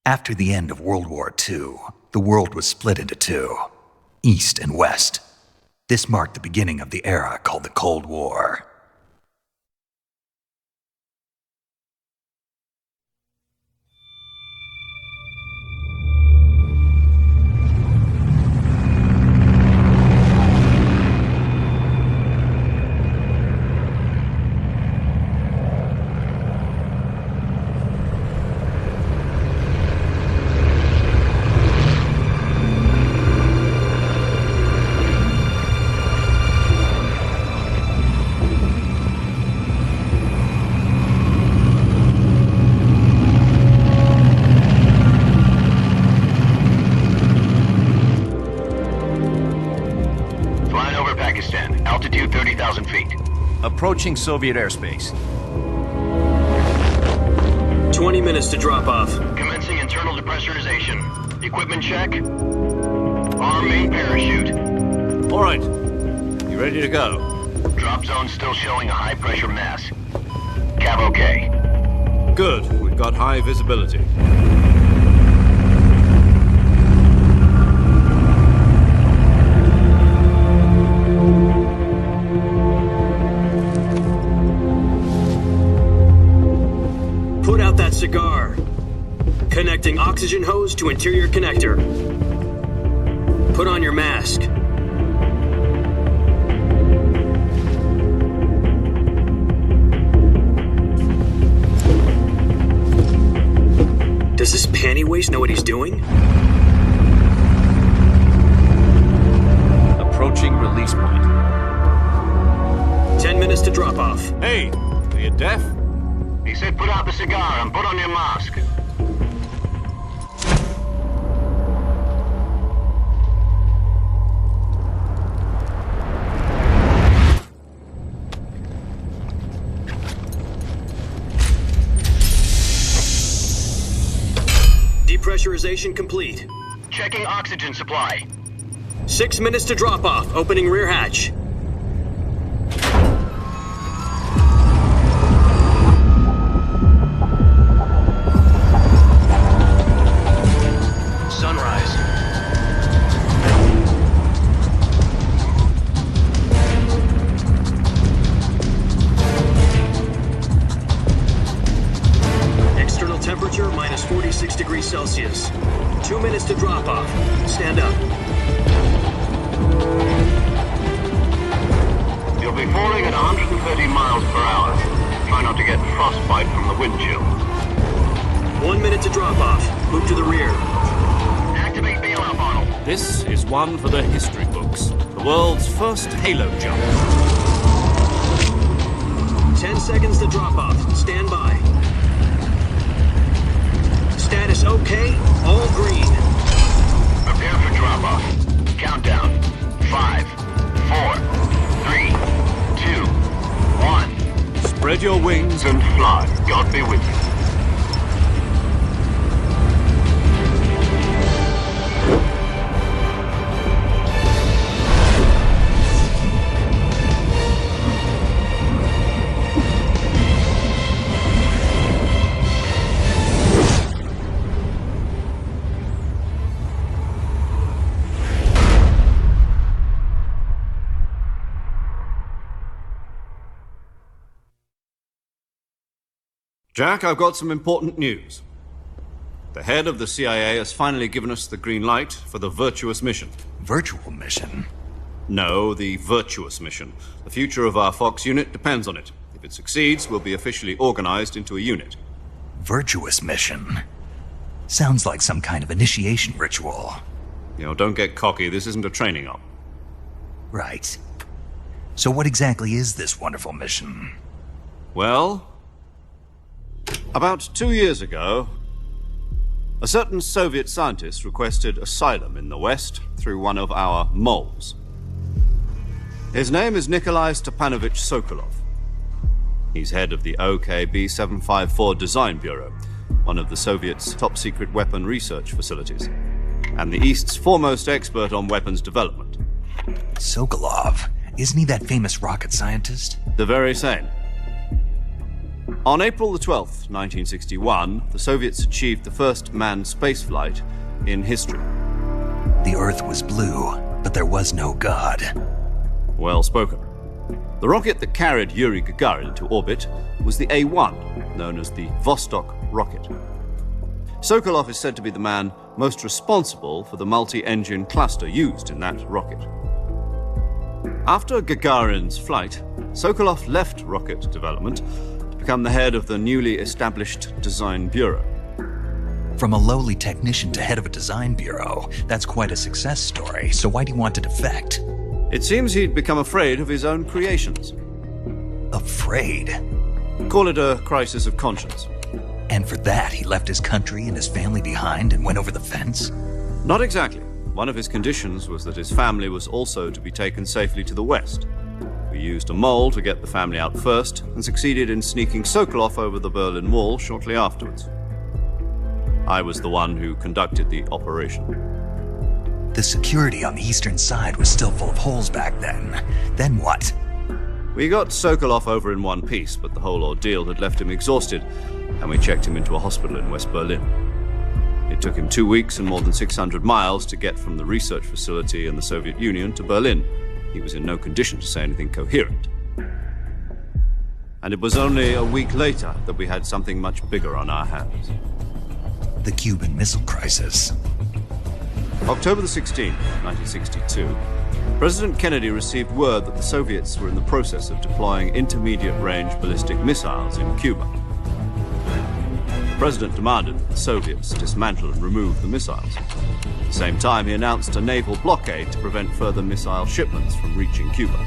After the end of World War II, the world was split into two, East and West. This marked the beginning of the era called the Cold War. Altitude 30,000 feet. Approaching Soviet airspace. 20 minutes to drop off. Commencing internal depressurization. Equipment check. Arm main parachute. All right. You ready to go? Drop zone still showing a high pressure mass. Cav okay. Good. We've got high visibility. Put out that cigar. Connecting oxygen hose to interior connector. Put on your mask. Does this panty waste know what he's doing? Approaching release point. 10 minutes to drop off. Hey, are you deaf? He said put out the cigar and put on your mask. Depressurization complete. Checking oxygen supply. 6 minutes to drop off. Opening rear hatch. Sunrise. External temperature minus 46 degrees Celsius. 2 minutes to drop off. Stand up. You'll be falling at 130 miles per hour. Try not to get frostbite from the wind chill. 1 minute to drop off. Move to the rear. Activate bailout model. This is one for the history books. The world's first halo jump. 10 seconds to drop off. Stand by. Status okay. All green. Prepare for drop off. Countdown. 5, 4, 3, 2, 1. Spread your wings And fly. God be with you. Jack, I've got some important news. The head of the CIA has finally given us the green light for the virtuous mission. Virtual mission? No, the virtuous mission. The future of our Fox unit depends on it. If it succeeds, we'll be officially organized into a unit. Virtuous mission? Sounds like some kind of initiation ritual. You know, don't get cocky. This isn't a training op. Right. So what exactly is this wonderful mission? Well, about 2 years ago, a certain Soviet scientist requested asylum in the West through one of our moles. His name is Nikolai Stepanovich Sokolov. He's head of the OKB-754 Design Bureau, one of the Soviets' top-secret weapon research facilities, and the East's foremost expert on weapons development. Sokolov? Isn't he that famous rocket scientist? The very same. On April the 12th, 1961, the Soviets achieved the first manned spaceflight in history. The Earth was blue, but there was no God. Well spoken. The rocket that carried Yuri Gagarin into orbit was the A-1, known as the Vostok rocket. Sokolov is said to be the man most responsible for the multi-engine cluster used in that rocket. After Gagarin's flight, Sokolov left rocket development to become the head of the newly established Design Bureau. From a lowly technician to head of a design bureau, that's quite a success story, so why'd he want to defect? It seems he'd become afraid of his own creations. Afraid? Call it a crisis of conscience. And for that, he left his country and his family behind and went over the fence? Not exactly. One of his conditions was that his family was also to be taken safely to the west. We used a mole to get the family out first and succeeded in sneaking Sokolov over the Berlin Wall shortly afterwards. I was the one who conducted the operation. The security on the eastern side was still full of holes back then. Then what? We got Sokolov over in one piece, but the whole ordeal had left him exhausted, and we checked him into a hospital in West Berlin. It took him 2 weeks and more than 600 miles to get from the research facility in the Soviet Union to Berlin. He was in no condition to say anything coherent. And it was only a week later that we had something much bigger on our hands. The Cuban Missile Crisis. October the 16th, 1962, President Kennedy received word that the Soviets were in the process of deploying intermediate-range ballistic missiles in Cuba. The President demanded that the Soviets dismantle and remove the missiles. At the same time, he announced a naval blockade to prevent further missile shipments from reaching Cuba.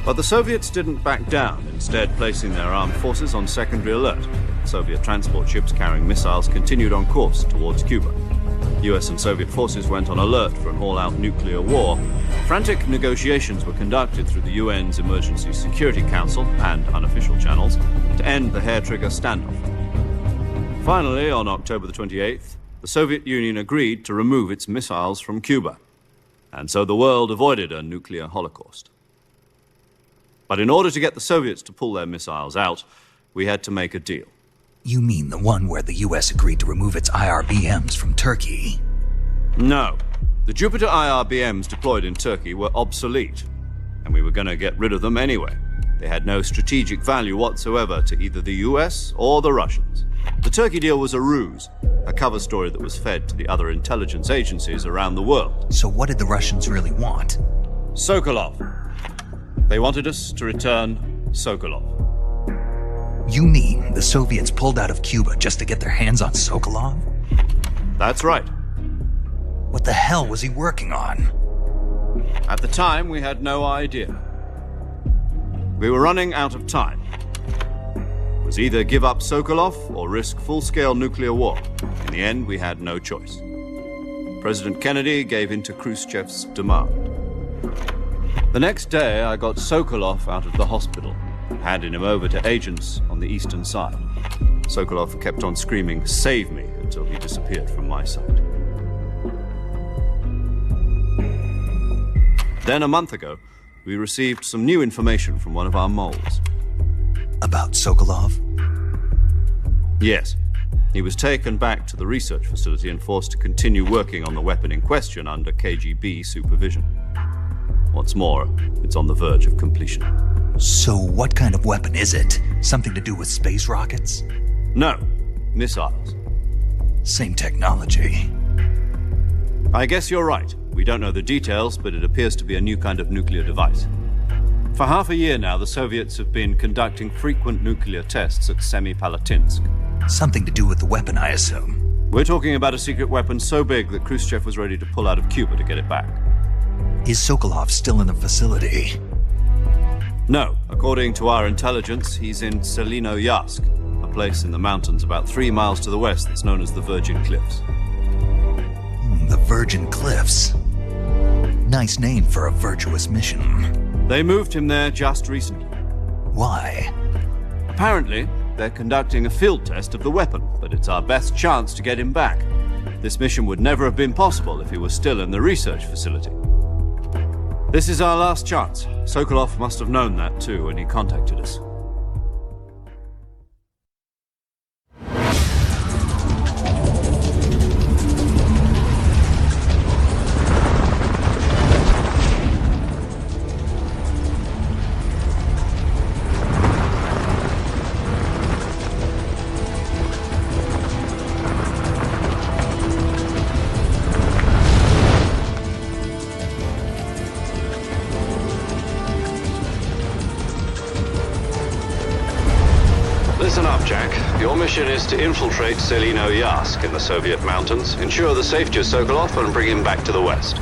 But the Soviets didn't back down, instead placing their armed forces on secondary alert. Soviet transport ships carrying missiles continued on course towards Cuba. US and Soviet forces went on alert for an all-out nuclear war. Frantic negotiations were conducted through the UN's Emergency Security Council and unofficial channels to end the hair-trigger standoff. Finally, on October the 28th, the Soviet Union agreed to remove its missiles from Cuba, and so the world avoided a nuclear holocaust. But in order to get the Soviets to pull their missiles out, we had to make a deal. You mean the one where the US agreed to remove its IRBMs from Turkey? No. The Jupiter IRBMs deployed in Turkey were obsolete, and we were going to get rid of them anyway. They had no strategic value whatsoever to either the US or the Russians. The Turkey deal was a ruse, a cover story that was fed to the other intelligence agencies around the world. So what did the Russians really want? Sokolov. They wanted us to return Sokolov. You mean the Soviets pulled out of Cuba just to get their hands on Sokolov? That's right. What the hell was he working on? At the time, we had no idea. We were running out of time. It was either give up Sokolov or risk full-scale nuclear war. In the end, we had no choice. President Kennedy gave in to Khrushchev's demand. The next day, I got Sokolov out of the hospital, handing him over to agents on the eastern side. Sokolov kept on screaming, "Save me," until he disappeared from my sight. Then a month ago, we received some new information from one of our moles. About Sokolov? Yes. He was taken back to the research facility and forced to continue working on the weapon in question under KGB supervision. What's more, it's on the verge of completion. So what kind of weapon is it? Something to do with space rockets? No, missiles. Same technology. I guess you're right. We don't know the details, but it appears to be a new kind of nuclear device. For half a year now, the Soviets have been conducting frequent nuclear tests at Semipalatinsk. Something to do with the weapon, I assume. We're talking about a secret weapon so big that Khrushchev was ready to pull out of Cuba to get it back. Is Sokolov still in the facility? No. According to our intelligence, he's in Selinoyarsk, a place in the mountains about 3 miles to the west that's known as the Virgin Cliffs. The Virgin Cliffs. Nice name for a virtuous mission. They moved him there just recently. Why? Apparently, they're conducting a field test of the weapon, but it's our best chance to get him back. This mission would never have been possible if he was still in the research facility. This is our last chance. Sokolov must have known that too when he contacted us. Listen up, Jack. Your mission is to infiltrate Selino Yask in the Soviet mountains, ensure the safety of Sokolov, and bring him back to the West.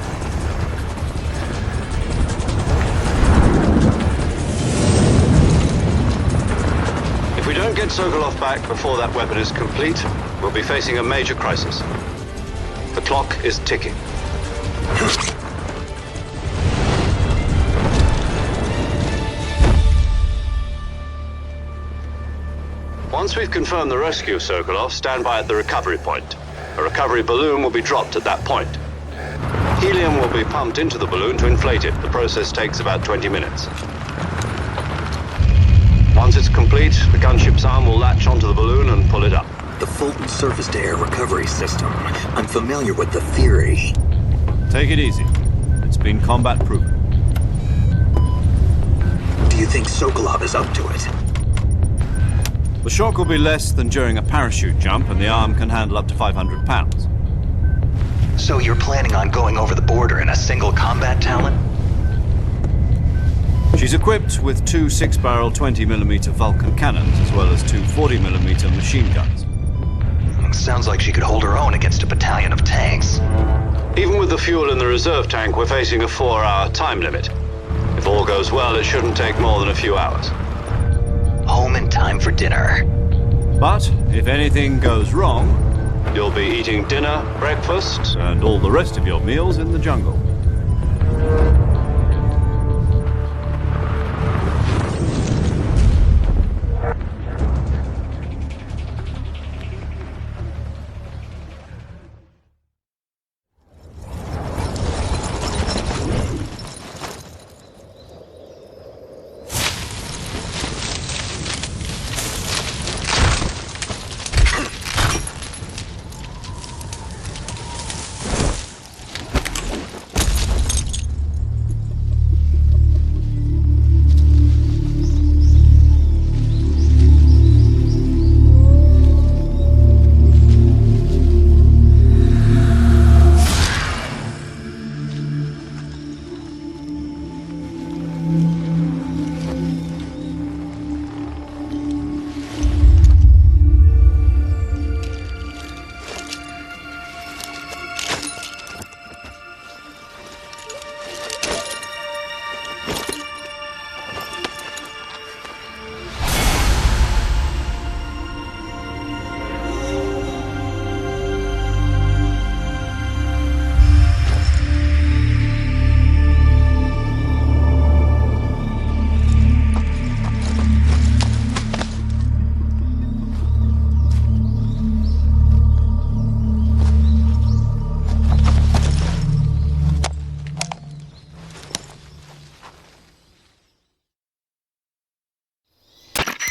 If we don't get Sokolov back before that weapon is complete, we'll be facing a major crisis. The clock is ticking. Once we've confirmed the rescue of Sokolov, stand by at the recovery point. A recovery balloon will be dropped at that point. Helium will be pumped into the balloon to inflate it. The process takes about 20 minutes. Once it's complete, the gunship's arm will latch onto the balloon and pull it up. The Fulton surface-to-air recovery system. I'm familiar with the theory. Take it easy. It's been combat-proven. Do you think Sokolov is up to it? The shock will be less than during a parachute jump, and the arm can handle up to 500 pounds. So you're planning on going over the border in a single combat Talon? She's equipped with two 6-barrel 20mm Vulcan cannons, as well as two 40mm machine guns. Sounds like she could hold her own against a battalion of tanks. Even with the fuel in the reserve tank, we're facing a 4-hour time limit. If all goes well, it shouldn't take more than a few hours. Home in time for dinner. But if anything goes wrong, you'll be eating dinner, breakfast, and all the rest of your meals in the jungle.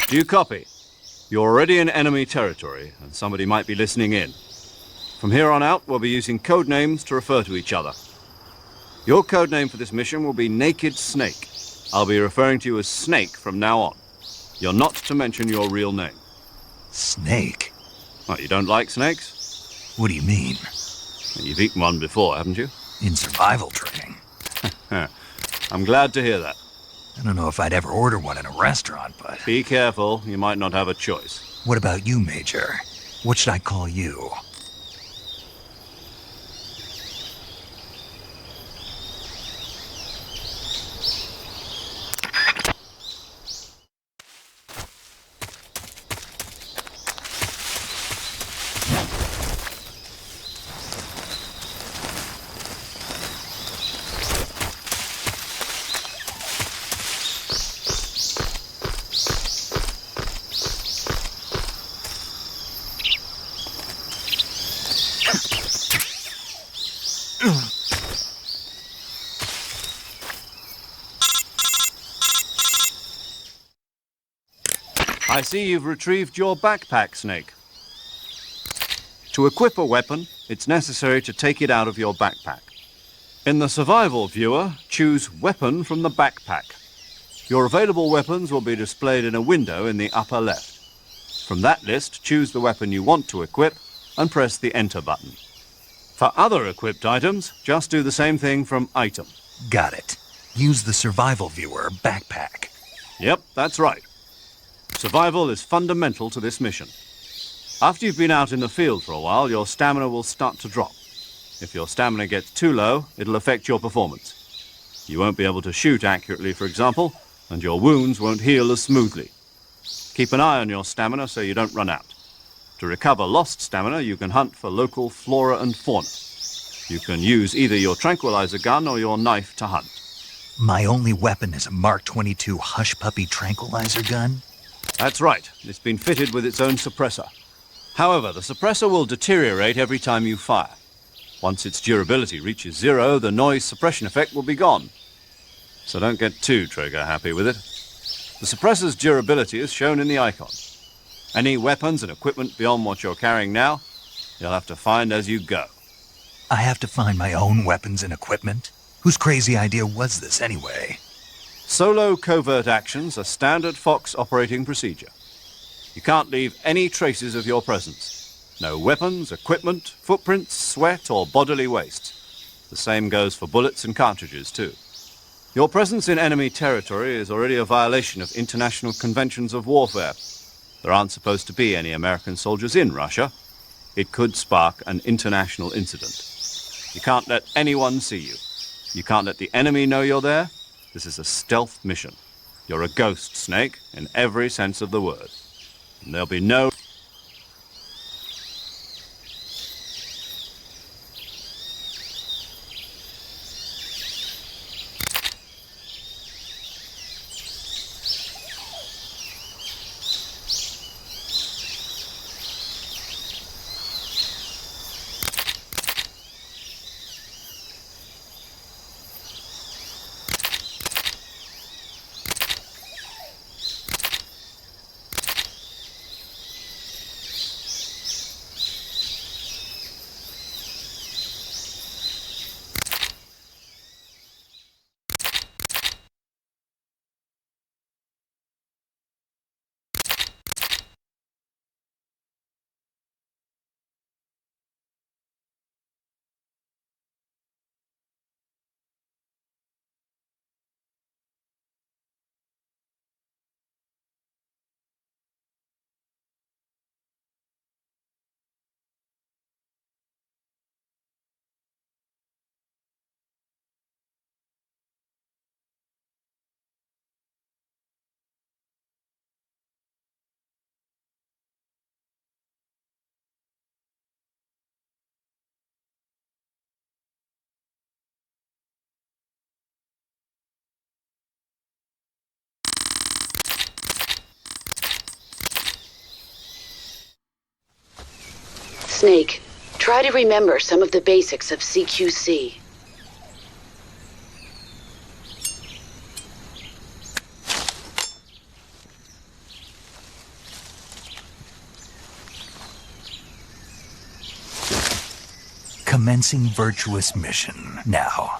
Do you copy? You're already in enemy territory, and somebody might be listening in. From here on out, we'll be using code names to refer to each other. Your code name for this mission will be Naked Snake. I'll be referring to you as Snake from now on. You're not to mention your real name. Snake? Well, you don't like snakes? What do you mean? You've eaten one before, haven't you? In survival training. I'm glad to hear that. I don't know if I'd ever order one in a restaurant, but... Be careful, you might not have a choice. What about you, Major? What should I call you? I see you've retrieved your backpack, Snake. To equip a weapon, it's necessary to take it out of your backpack. In the survival viewer, choose Weapon from the backpack. Your available weapons will be displayed in a window in the upper left. From that list, choose the weapon you want to equip and press the Enter button. For other equipped items, just do the same thing from Item. Got it. Use the survival viewer backpack. Yep, that's right. Survival is fundamental to this mission. After you've been out in the field for a while, your stamina will start to drop. If your stamina gets too low, it'll affect your performance. You won't be able to shoot accurately, for example, and your wounds won't heal as smoothly. Keep an eye on your stamina so you don't run out. To recover lost stamina, you can hunt for local flora and fauna. You can use either your tranquilizer gun or your knife to hunt. My only weapon is a Mark 22 Hush Puppy tranquilizer gun? That's right. It's been fitted with its own suppressor. However, the suppressor will deteriorate every time you fire. Once its durability reaches 0, the noise suppression effect will be gone. So don't get too trigger-happy with it. The suppressor's durability is shown in the icon. Any weapons and equipment beyond what you're carrying now, you'll have to find as you go. I have to find my own weapons and equipment? Whose crazy idea was this anyway? Solo covert actions are standard Fox operating procedure. You can't leave any traces of your presence. No weapons, equipment, footprints, sweat, or bodily waste. The same goes for bullets and cartridges, too. Your presence in enemy territory is already a violation of international conventions of warfare. There aren't supposed to be any American soldiers in Russia. It could spark an international incident. You can't let anyone see you. You can't let the enemy know you're there. This is a stealth mission. You're a ghost, Snake, in every sense of the word. And there'll be no... Snake, try to remember some of the basics of CQC. Commencing virtuous mission now.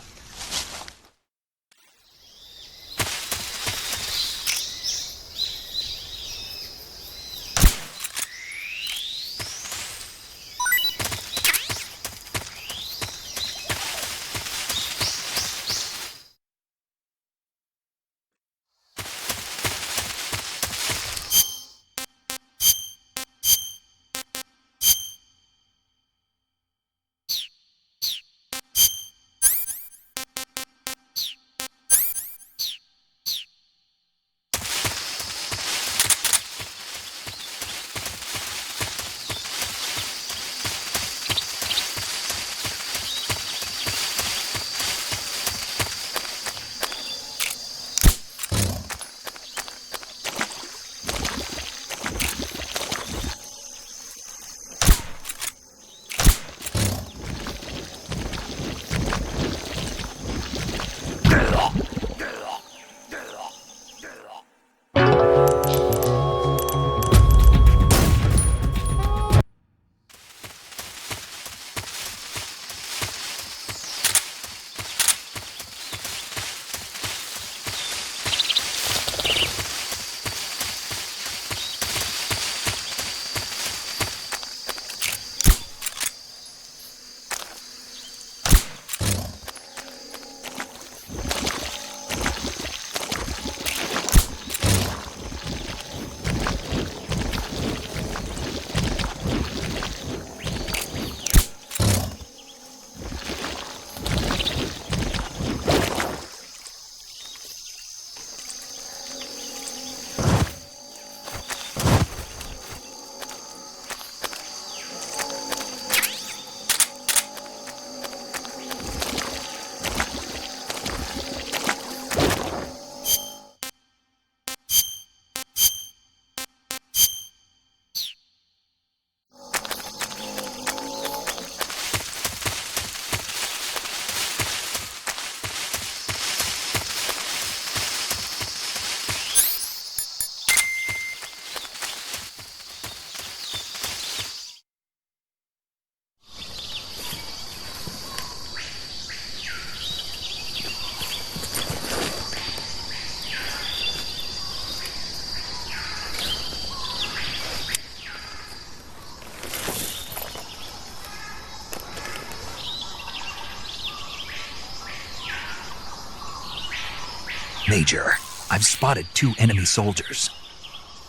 Major, I've spotted 2 enemy soldiers.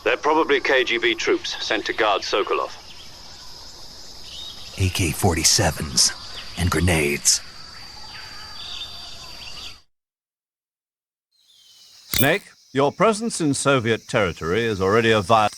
They're probably KGB troops sent to guard Sokolov. AK-47s and grenades. Snake, your presence in Soviet territory is already a violation.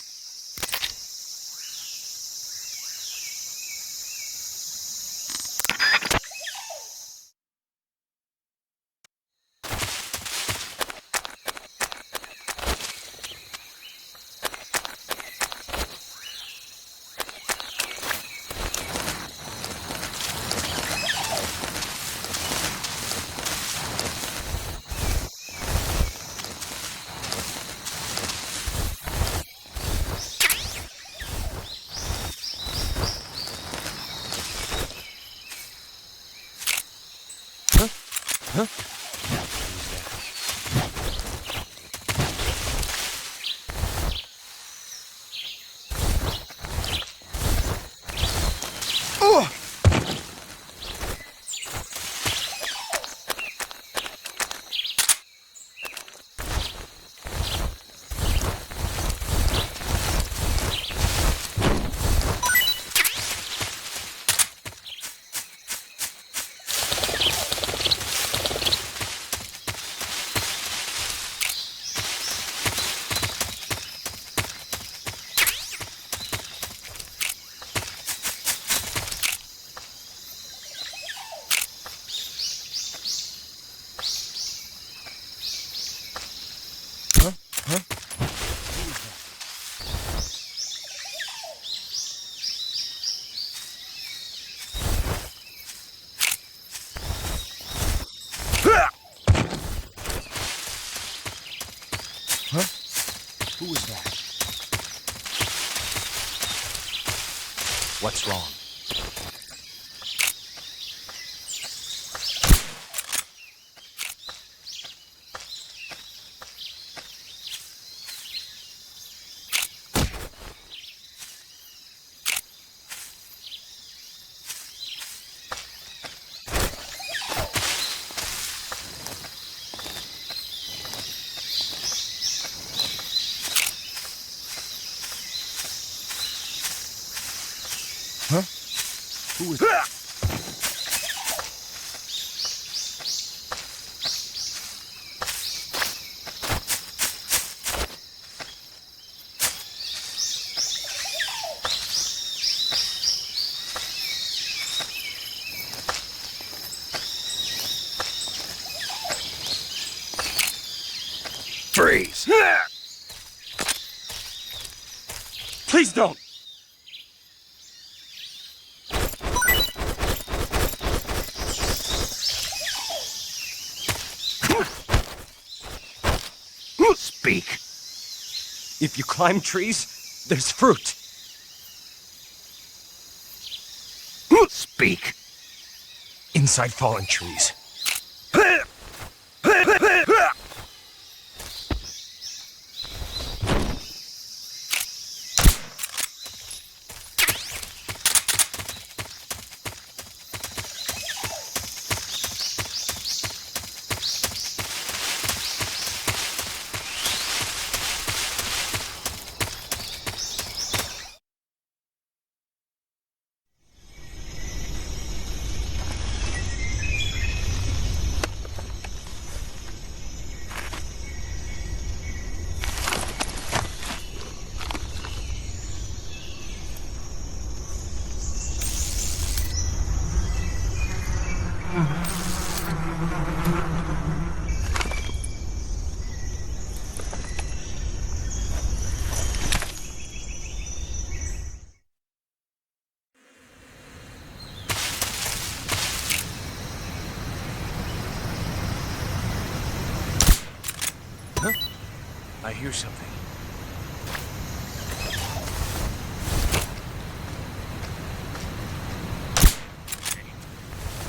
Who was that? What's wrong? Huh? Who was that? Freeze! Please don't! Speak. If you climb trees, there's fruit. Speak. Inside fallen trees. I hear something.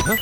Huh?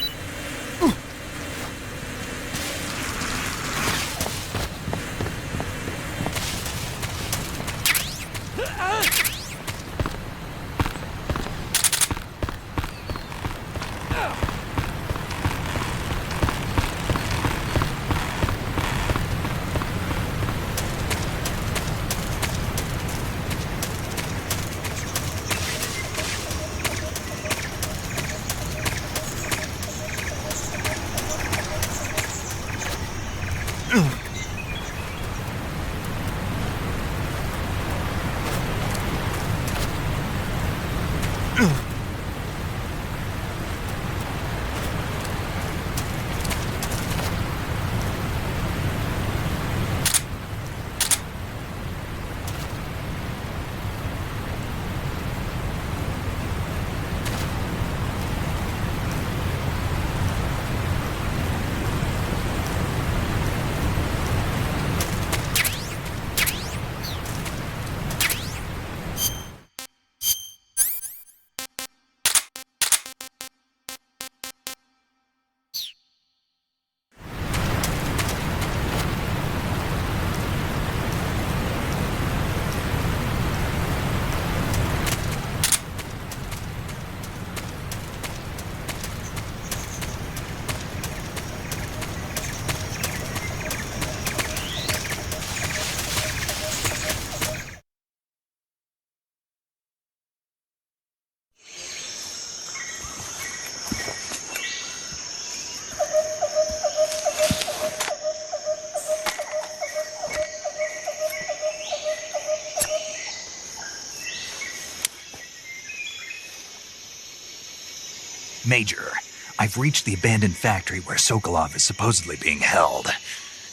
Major, I've reached the abandoned factory where Sokolov is supposedly being held.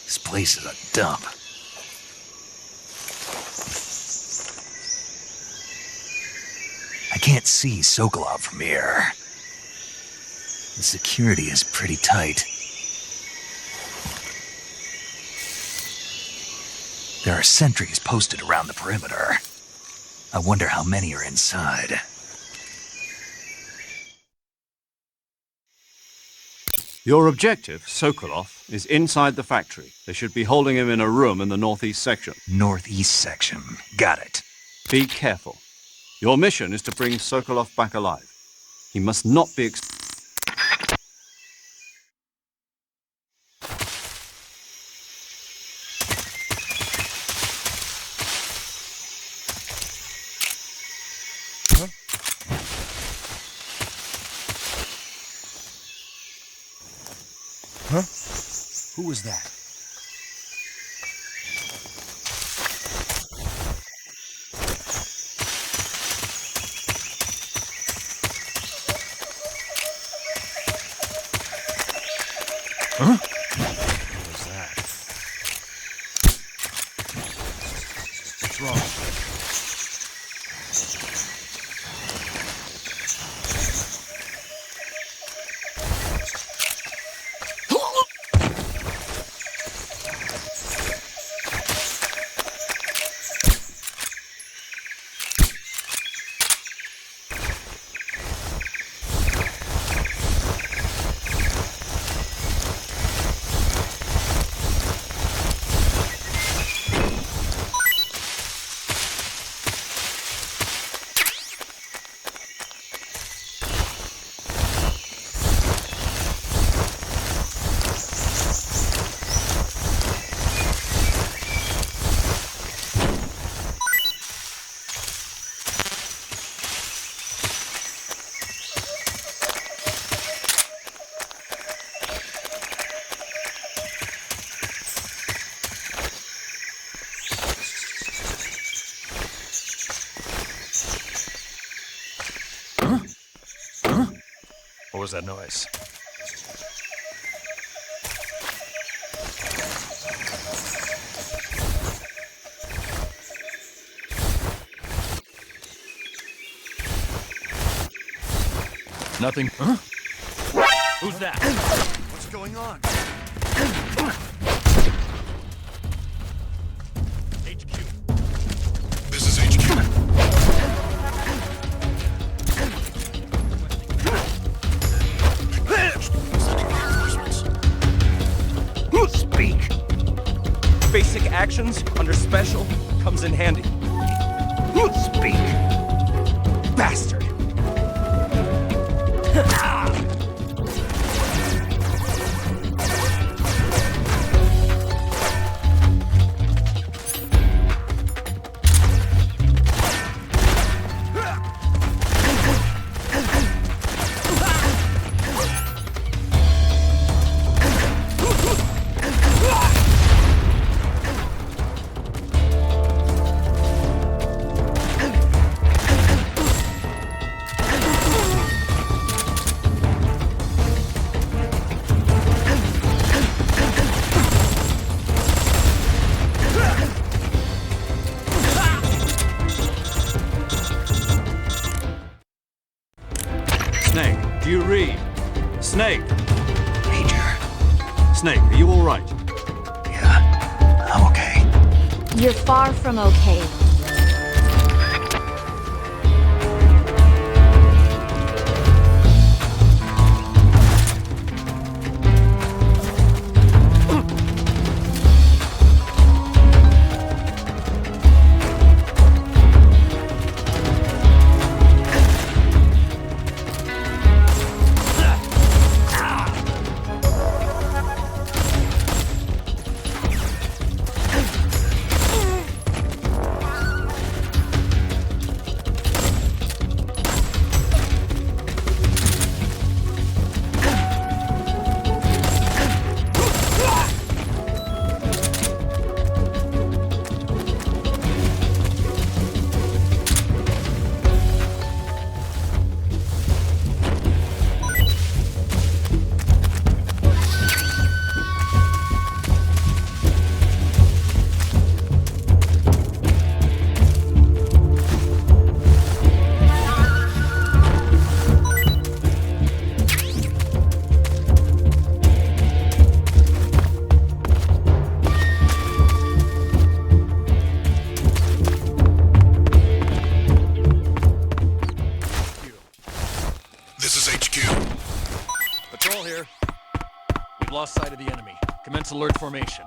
This place is a dump. I can't see Sokolov from here. The security is pretty tight. There are sentries posted around the perimeter. I wonder how many are inside. Your objective, Sokolov, is inside the factory. They should be holding him in a room in the northeast section. Northeast section. Got it. Be careful. Your mission is to bring Sokolov back alive. He must not be Who was that? Huh? What was that? What's wrong? What was that noise? Nothing. Huh? Who's that? What's going on? HQ. This is HQ. Speak. Basic actions under special comes in handy. Speak. Bastard! Snake, do you read? Snake! Major. Snake, are you alright? Yeah, I'm okay. You're far from okay. This is HQ. Patrol here. We've lost sight of the enemy. Commence alert formation.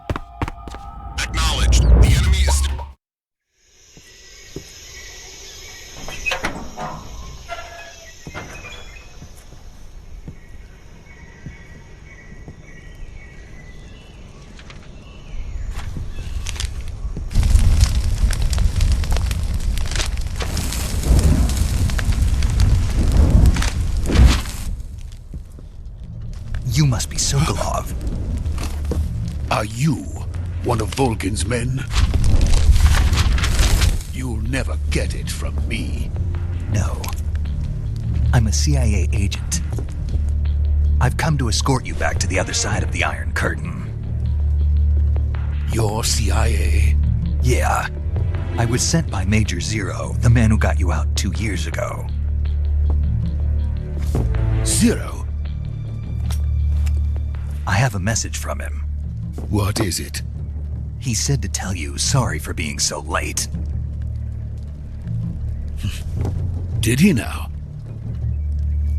Acknowledged. The enemy is... You must be Sokolov. Are you one of Volgin's men? You'll never get it from me. No. I'm a CIA agent. I've come to escort you back to the other side of the Iron Curtain. You're CIA? Yeah. I was sent by Major Zero, the man who got you out 2 years ago. Zero? I have a message from him. What is it? He said to tell you sorry for being so late. Did he now?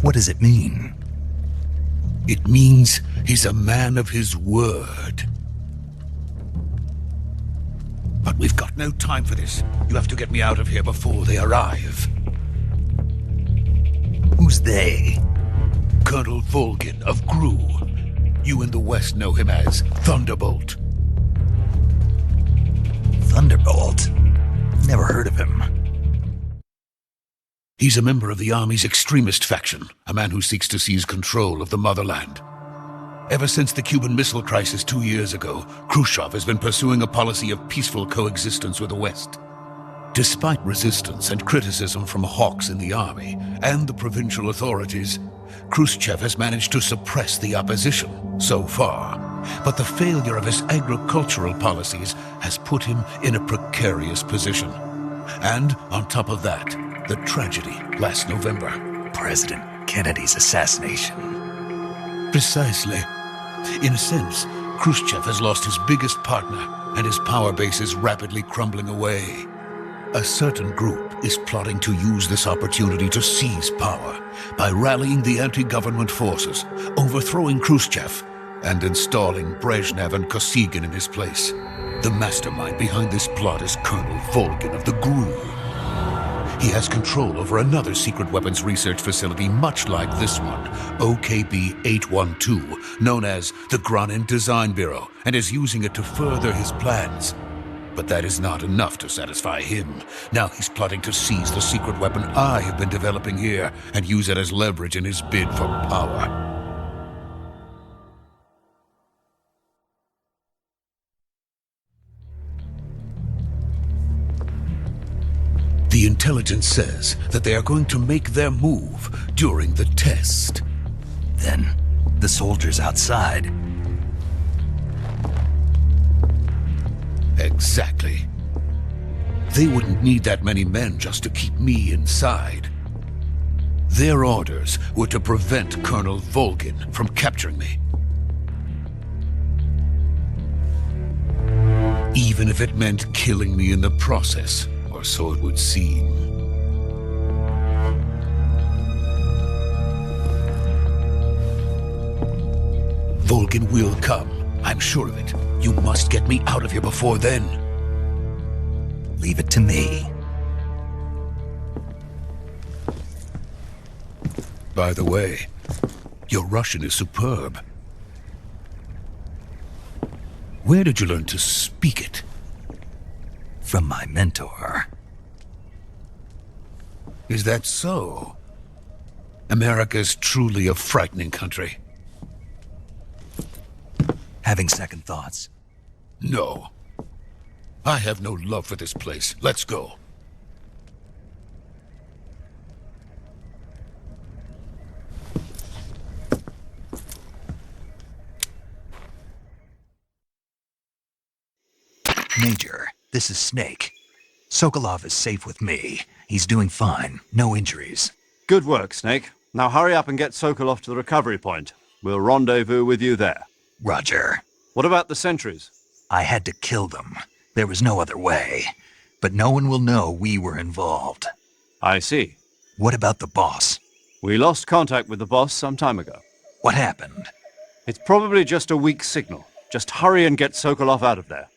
What does it mean? It means he's a man of his word. But we've got no time for this. You have to get me out of here before they arrive. Who's they? Colonel Volgin of GRU. You in the West know him as Thunderbolt. Thunderbolt? Never heard of him. He's a member of the Army's extremist faction, a man who seeks to seize control of the motherland. Ever since the Cuban Missile Crisis 2 years ago, Khrushchev has been pursuing a policy of peaceful coexistence with the West. Despite resistance and criticism from hawks in the army and the provincial authorities, Khrushchev has managed to suppress the opposition so far. But the failure of his agricultural policies has put him in a precarious position. And on top of that, the tragedy last November. President Kennedy's assassination. Precisely. In a sense, Khrushchev has lost his biggest partner, and his power base is rapidly crumbling away. A certain group is plotting to use this opportunity to seize power by rallying the anti-government forces, overthrowing Khrushchev, and installing Brezhnev and Kosygin in his place. The mastermind behind this plot is Colonel Volgin of the GRU. He has control over another secret weapons research facility much like this one, OKB-812, known as the Granin Design Bureau, and is using it to further his plans. But that is not enough to satisfy him. Now he's plotting to seize the secret weapon I have been developing here and use it as leverage in his bid for power. The intelligence says that they are going to make their move during the test. Then, the soldiers outside. Exactly. They wouldn't need that many men just to keep me inside. Their orders were to prevent Colonel Volgin from capturing me. Even if it meant killing me in the process, or so it would seem. Volgin will come. I'm sure of it. You must get me out of here before then. Leave it to me. By the way, your Russian is superb. Where did you learn to speak it? From my mentor. Is that so? America's truly a frightening country. Having second thoughts. No. I have no love for this place. Let's go. Major, this is Snake. Sokolov is safe with me. He's doing fine. No injuries. Good work, Snake. Now hurry up and get Sokolov to the recovery point. We'll rendezvous with you there. Roger. What about the sentries? I had to kill them. There was no other way. But no one will know we were involved. I see. What about the boss? We lost contact with the boss some time ago. What happened? It's probably just a weak signal. Just hurry and get Sokolov out of there.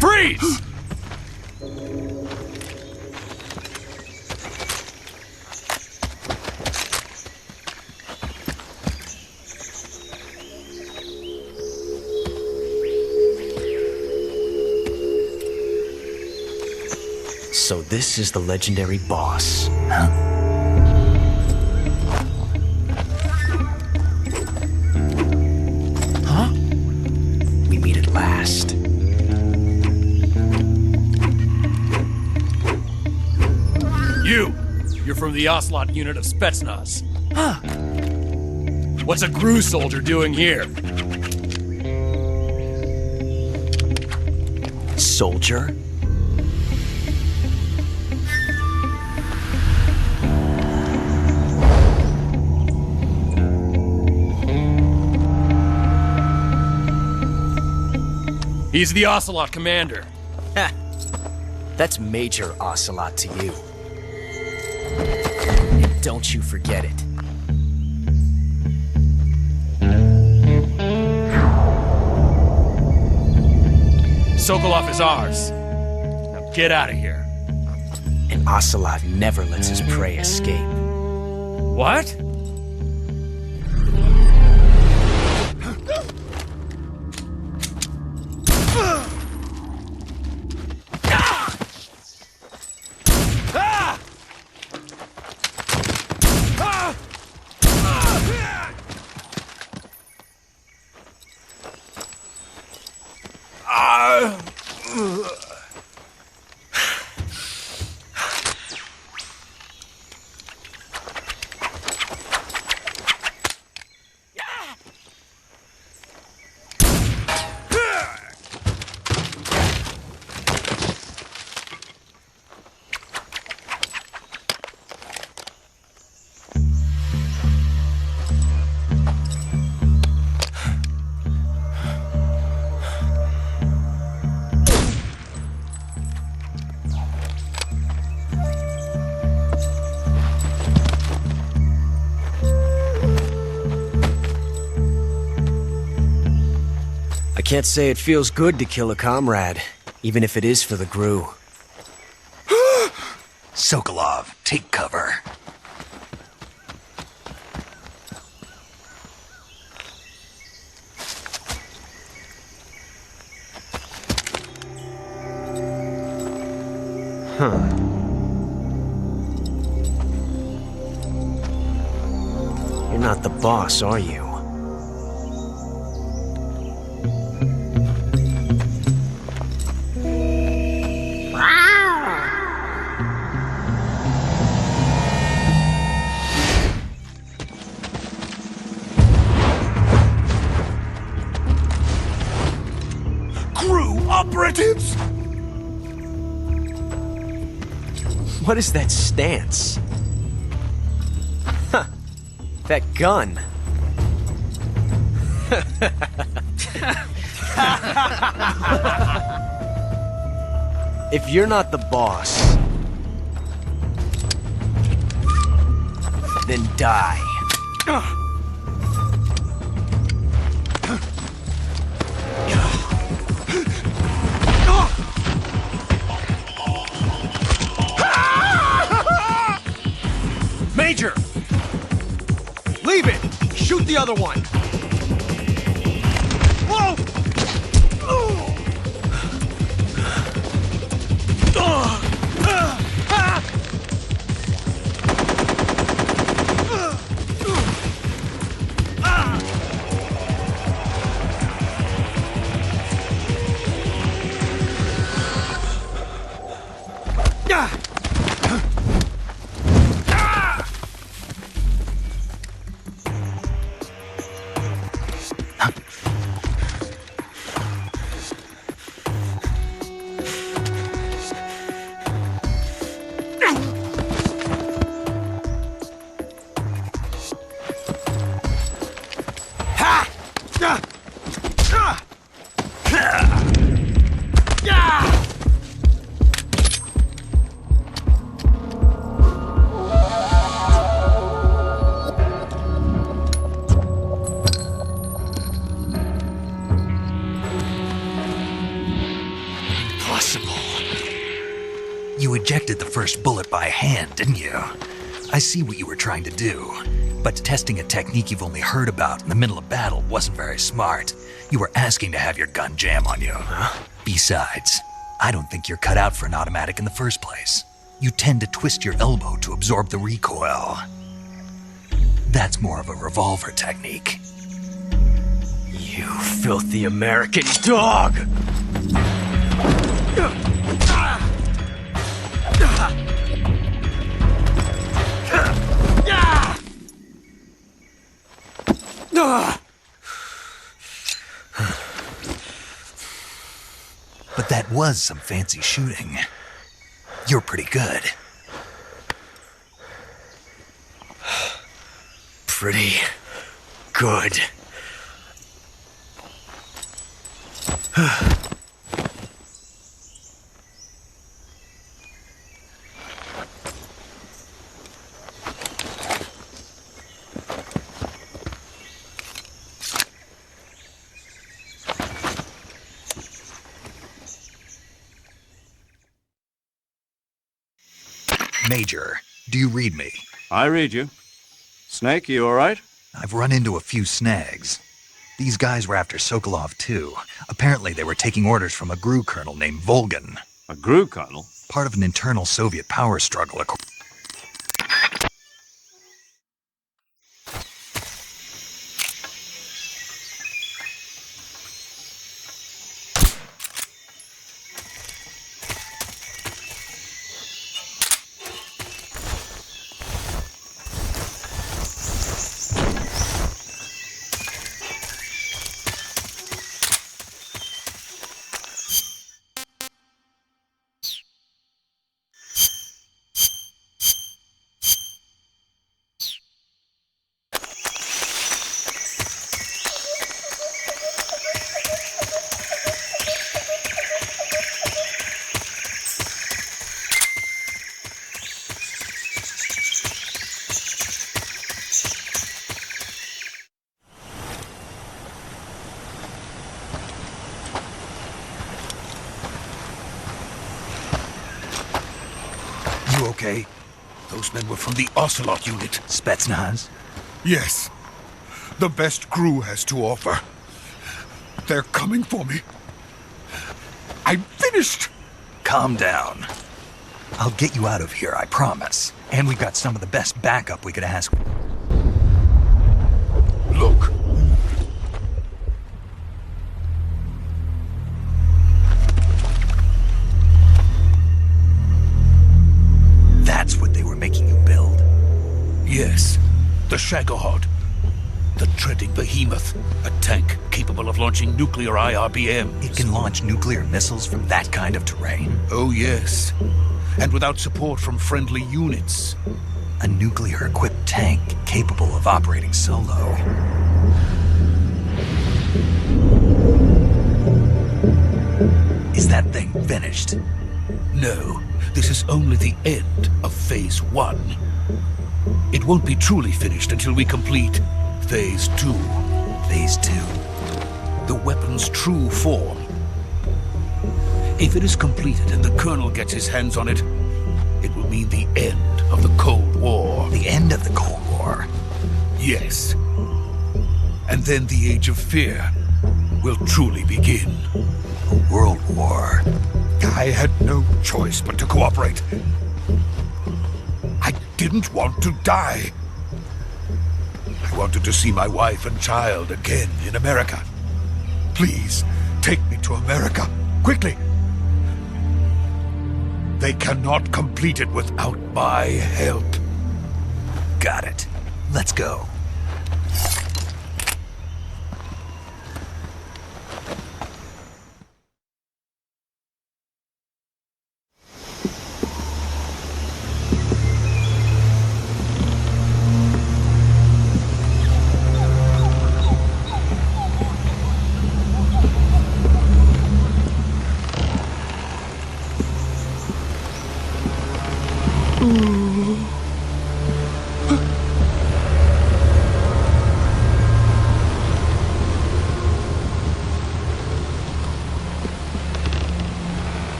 Freeze! So this is the legendary boss. Huh? We meet at last. You're from the Ocelot unit of Spetsnaz. Huh. What's a GRU soldier doing here? Soldier? He's the Ocelot commander. Ha! That's Major Ocelot to you. And don't you forget it. Sokolov is ours. Now get out of here. And Ocelot never lets his prey escape. What? can't say it feels good to kill a comrade, even if it is for the GRU. Sokolov, take cover. You're not the boss, are you? GRU operatives! What is that stance? Huh. That gun. If you're not the boss, then die. Major! Leave it! Shoot the other one! Whoa! You ejected the first bullet by hand, didn't you? I see what you were trying to do, but testing a technique you've only heard about in the middle of battle wasn't very smart. You were asking to have your gun jam on you. Besides, I don't think you're cut out for an automatic in the first place. You tend to twist your elbow to absorb the recoil. That's more of a revolver technique. You filthy American dog! But that was some fancy shooting. You're pretty good. Pretty good. Major, do you read me? I read you. Snake, you all right? I've run into a few snags. These guys were after Sokolov too. Apparently they were taking orders from a GRU colonel named Volgan. A GRU colonel? Part of an internal Soviet power struggle. okay? Those men were from the Ocelot unit. Spetsnaz? Yes. The best crew has to offer. They're coming for me. I'm finished! Calm down. I'll get you out of here, I promise. And we've got some of the best backup we could ask. Look. That's what they were making you build? Yes. The Shagohod. The treading behemoth. A tank capable of launching nuclear IRBMs. It can launch nuclear missiles from that kind of terrain? Oh, yes. And without support from friendly units. A nuclear-equipped tank capable of operating solo. Is that thing finished? No, this is only the end of Phase 1. It won't be truly finished until we complete Phase 2. Phase 2? The weapon's true form. If it is completed and the Colonel gets his hands on it, it will mean the end of the Cold War. The end of the Cold War? Yes. And then the Age of Fear will truly begin. A world war? I had no choice but to cooperate. I didn't want to die. I wanted to see my wife and child again in America. Please, take me to America, quickly. They cannot complete it without my help. Got it. Let's go.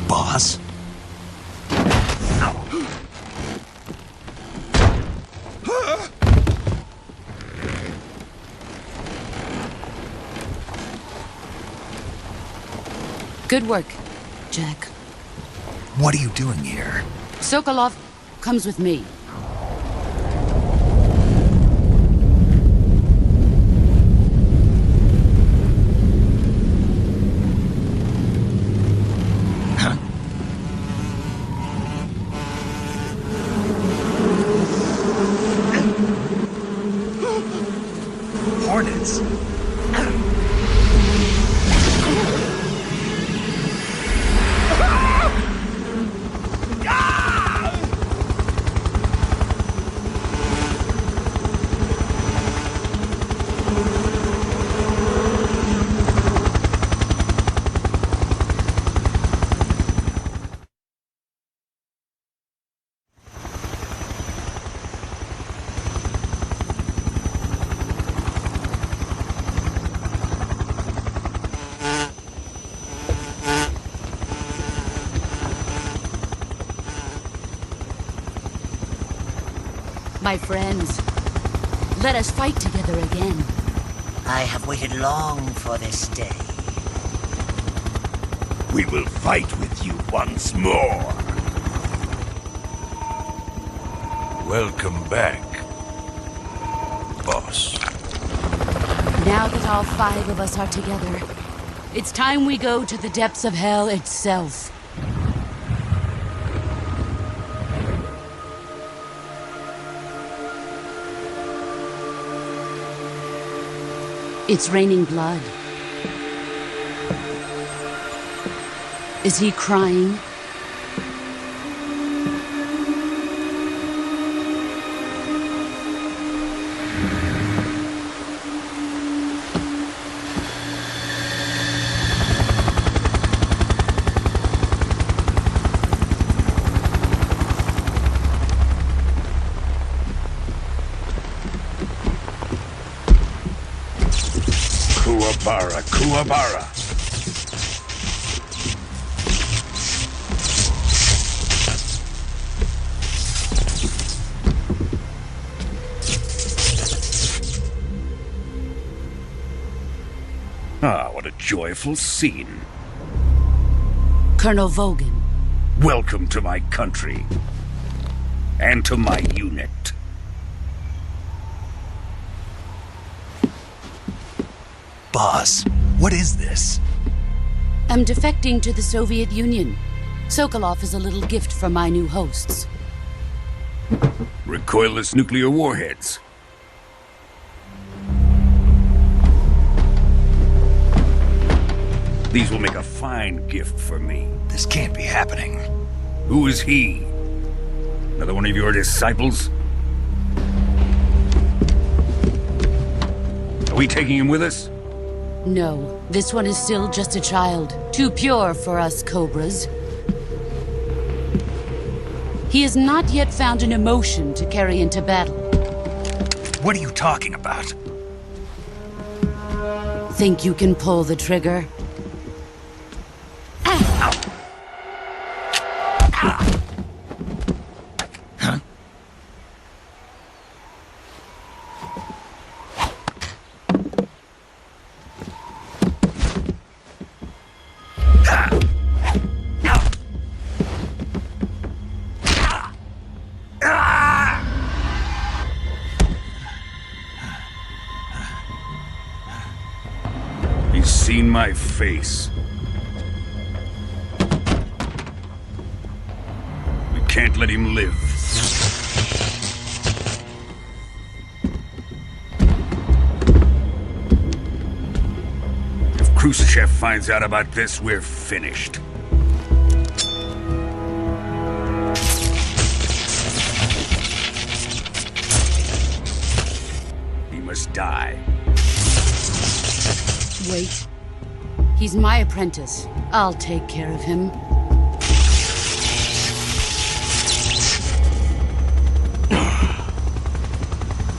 Boss? Good work, Jack. What are you doing here? Sokolov comes with me. Hornets? My friends, let us fight together again. I have waited long for this day. We will fight with you once more. Welcome back, boss. Now that all 5 of us are together, it's time we go to the depths of hell itself. It's raining blood. Is he crying? Kuwabara, Kuwabara. Ah, what a joyful scene. Colonel Vogan. Welcome to my country. And to my unit. Boss, what is this? I'm defecting to the Soviet Union. Sokolov is a little gift from my new hosts. Recoilless nuclear warheads. These will make a fine gift for me. This can't be happening. Who is he? Another one of your disciples? Are we taking him with us? No, this one is still just a child. Too pure for us Cobras. He has not yet found an emotion to carry into battle. What are you talking about? Think you can pull the trigger? He's seen my face. We can't let him live. If Khrushchev finds out about this, we're finished. He must die. Wait. He's my apprentice. I'll take care of him.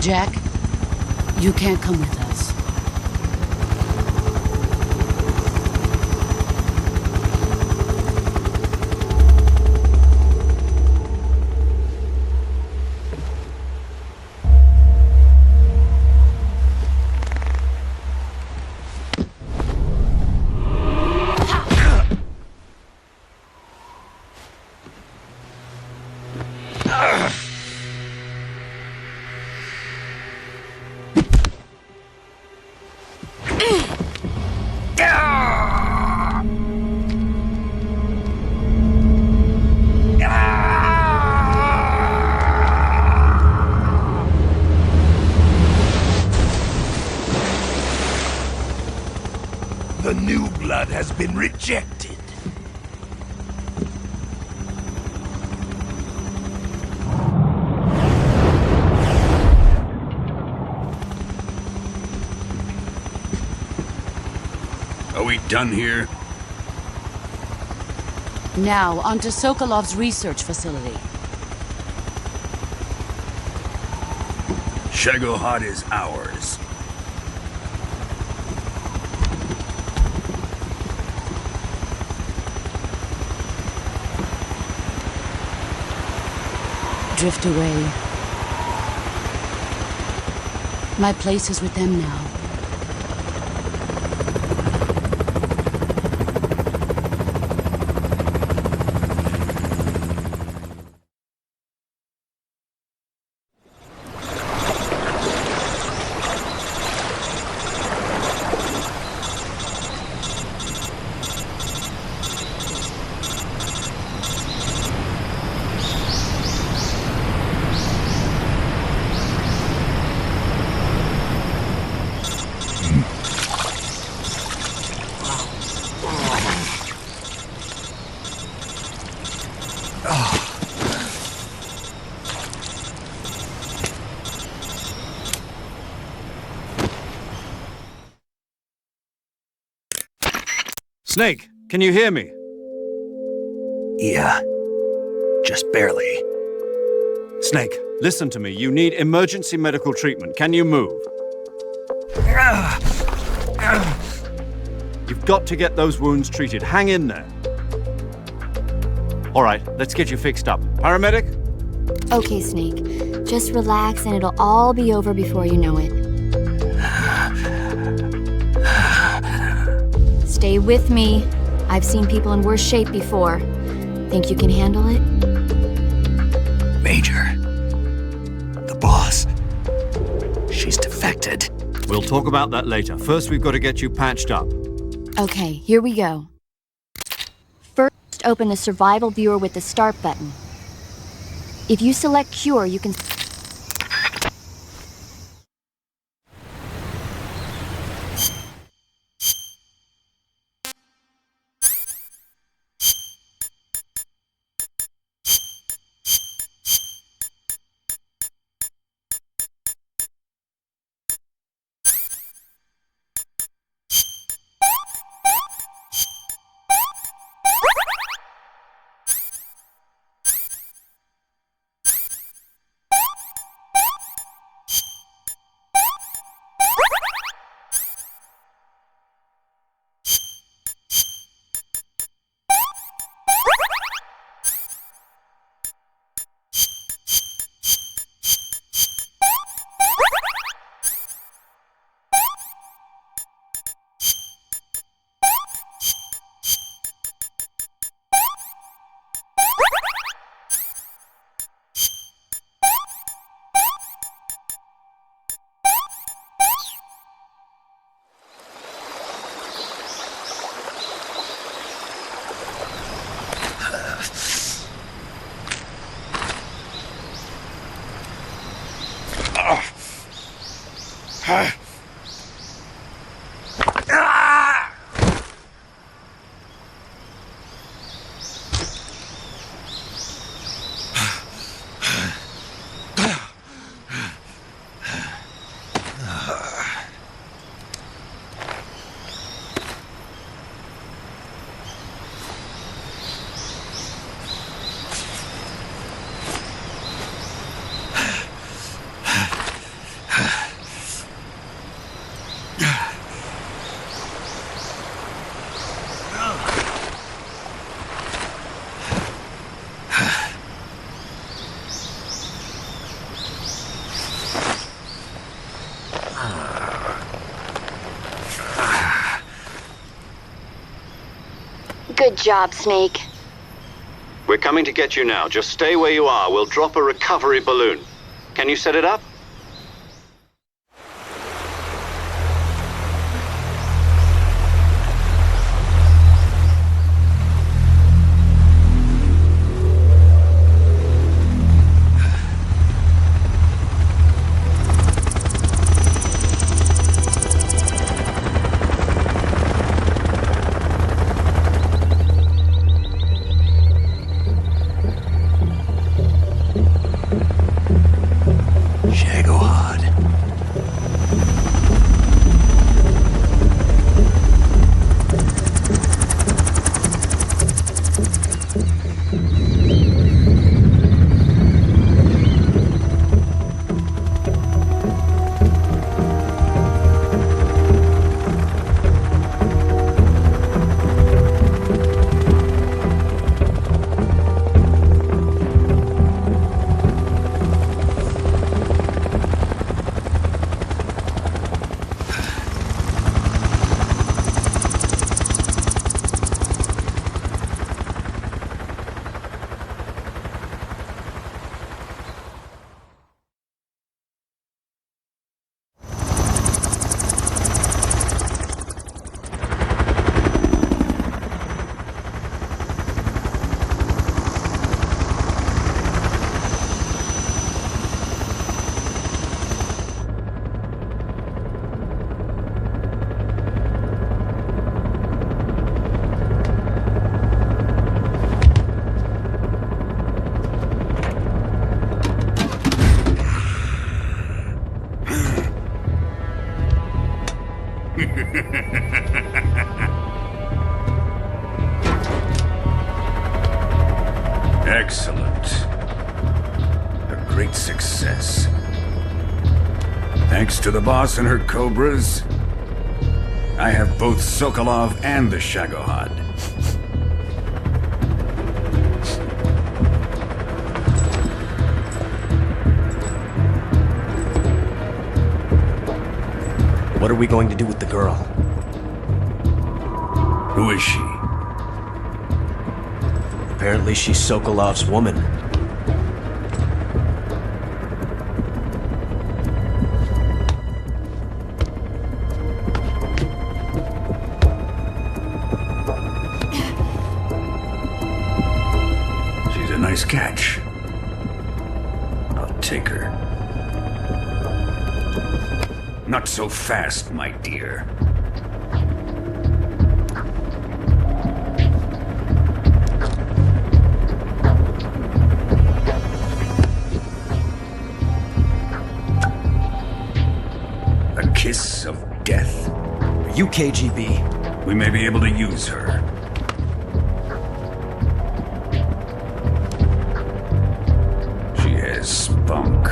Jack, you can't come with us. The new blood has been rejected. Are we done here? Now, onto Sokolov's research facility. Shagohod is ours. Drift away. My place is with them now. Snake, can you hear me? Yeah. Just barely. Snake, listen to me. You need emergency medical treatment. Can you move? You've got to get those wounds treated. Hang in there. All right, let's get you fixed up. Paramedic? Okay, Snake. Just relax and it'll all be over before you know it. Stay with me. I've seen people in worse shape before. Think you can handle it? Major. The boss. She's defected. We'll talk about that later. First, we've got to get you patched up. Okay, here we go. First, open the survival viewer with the start button. If you select cure, you can... Good job, Snake. We're coming to get you now. Just stay where you are. We'll drop a recovery balloon. Can you set it up? Excellent. A great success. Thanks to the boss and her cobras, I have both Sokolov and the Shagohod. What are we going to do with the girl? Who is she? Apparently she's Sokolov's woman. She's a nice catch. I'll take her. Not so fast, my dear. A kiss of death. Are you KGB? We may be able to use her. She has spunk.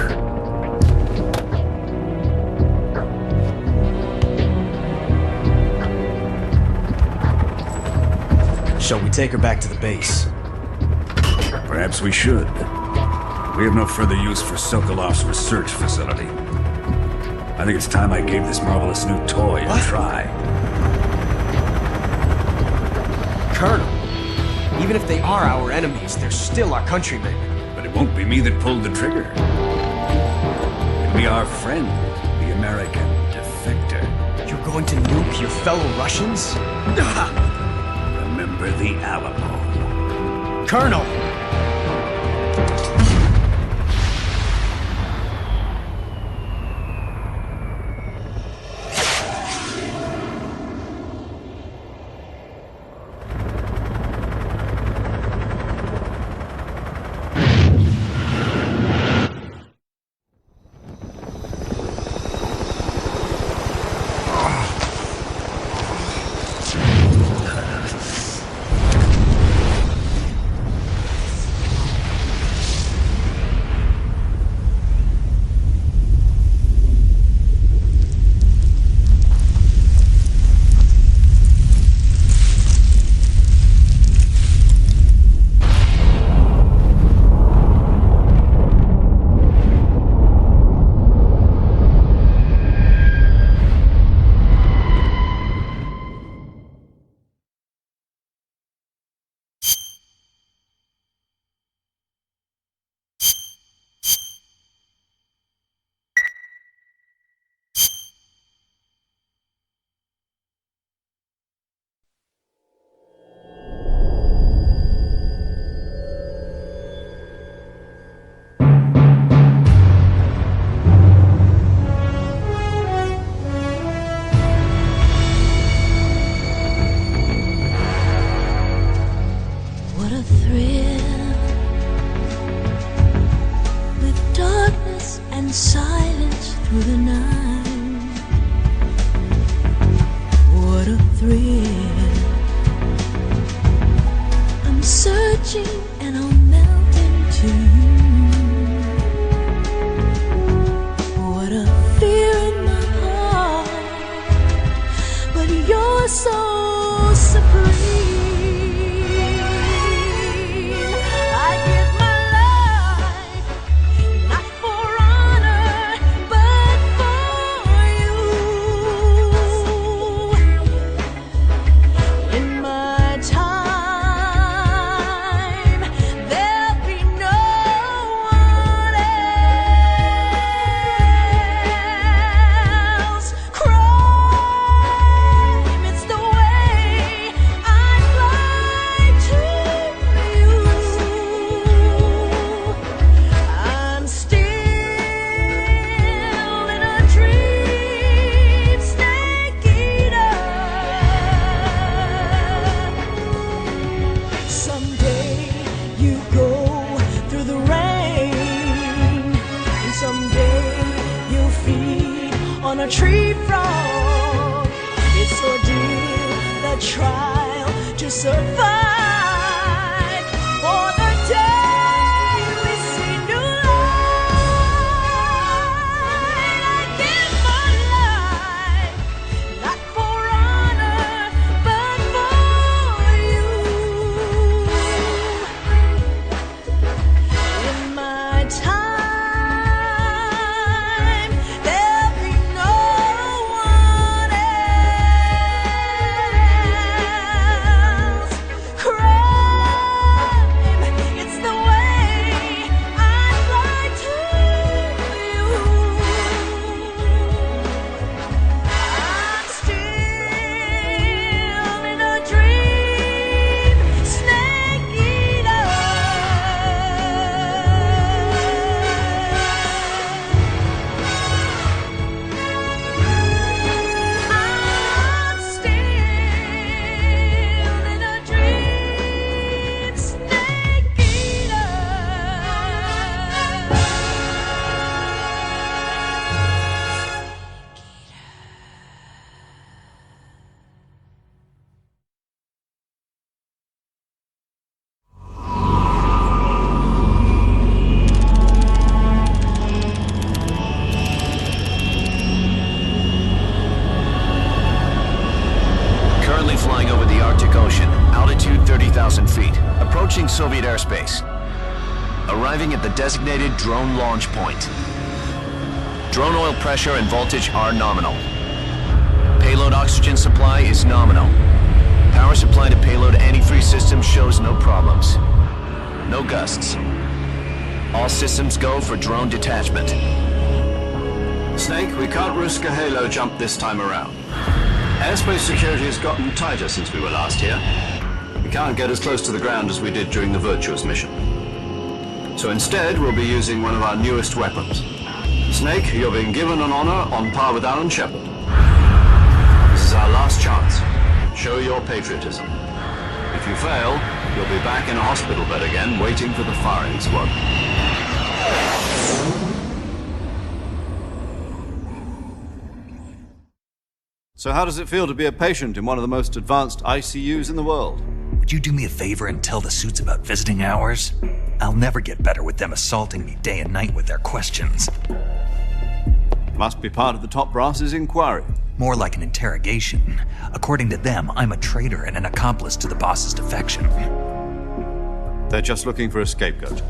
Shall we take her back to the base? Perhaps we should. We have no further use for Sokolov's research facility. I think it's time I gave this marvelous new toy a try. Colonel, even if they are our enemies, they're still our countrymen. But it won't be me that pulled the trigger. It'll be our friend, the American defector. You're going to nuke your fellow Russians? Remember the Alamo. Colonel! 1,000 feet, approaching Soviet airspace. Arriving at the designated drone launch point. Drone oil pressure and voltage are nominal. Payload oxygen supply is nominal. Power supply to payload anti-freeze system shows no problems. No gusts. All systems go for drone detachment. Snake, we can't risk a halo jump this time around. Airspace security has gotten tighter since we were last here. We can't get as close to the ground as we did during the Virtuous mission. So instead, we'll be using one of our newest weapons. Snake, you're being given an honor on par with Alan Shepard. This is our last chance. Show your patriotism. If you fail, you'll be back in a hospital bed again, waiting for the firing squad. So how does it feel to be a patient in one of the most advanced ICUs in the world? Would you do me a favor and tell the suits about visiting hours? I'll never get better with them assaulting me day and night with their questions. Must be part of the top brass's inquiry. More like an interrogation. According to them, I'm a traitor and an accomplice to the boss's defection. They're just looking for a scapegoat.